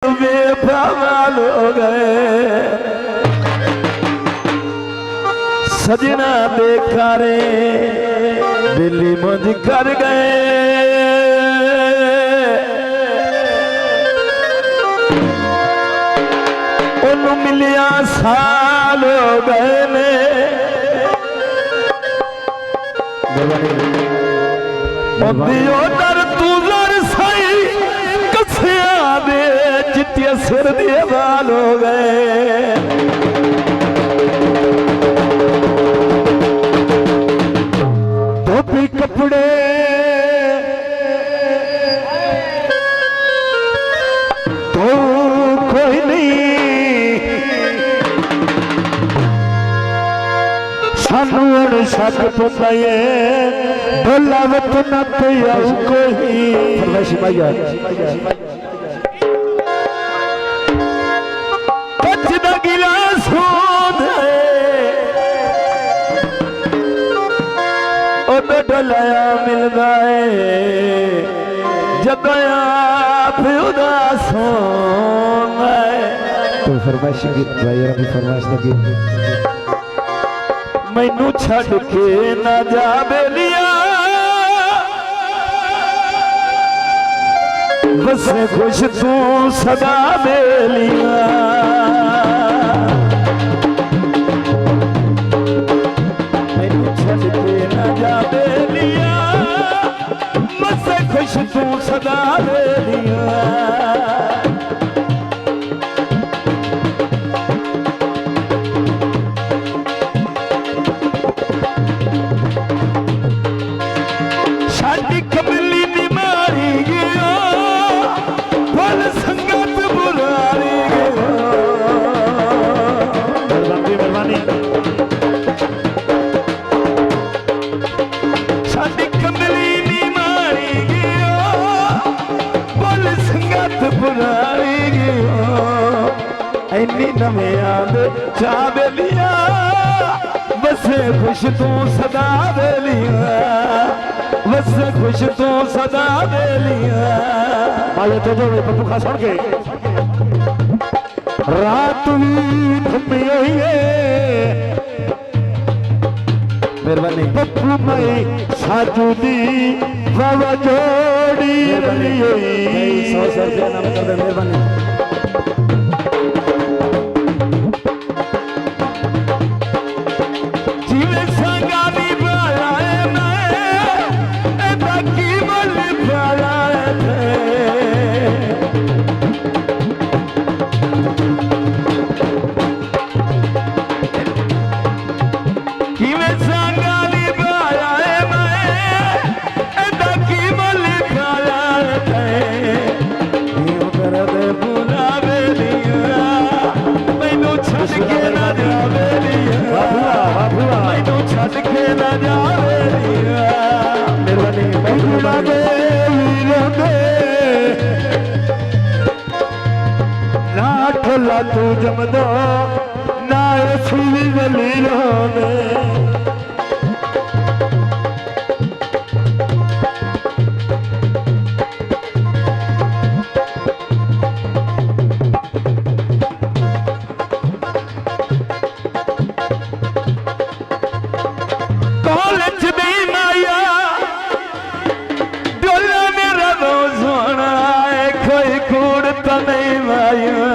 बेफाल हो गए सजना देखा रे दिल्ली मुझ कर गए उन्हों मिलिया साल हो गए ने दर तू दर सही कसिया दे जितिया सिर दिए बाल हो गए धोबी कपड़े तो कोई नहीं सानू शक पताए भलावत न कोई बचदा गिलास डलाया मिलता है जब आप उदास तो फरमाइश भाई फरमाइश लगी मैनू छड़ के ना जा बेलिया बस खुश तू सदा बेलिया मैनू छड़ के ना जा बेलिया बस खुश तू सदा बेलिया नवे याद चा बेलिया बस खुश तू सदा बेलिया बस खुश तू सदा बेलिया आए तो जो पप्पू खा सुन के रात भी थमी हुई है मेहरबानी पप्पू मई साजू दी बाबा जोड़ी रली हुई 100 रुपया नाम कर दे मेहरबानी तू जमदो ना सुनी वलीरों में कॉलेज में माया डोला मेरा रोज होना है कोई कूड़ तो नहीं माया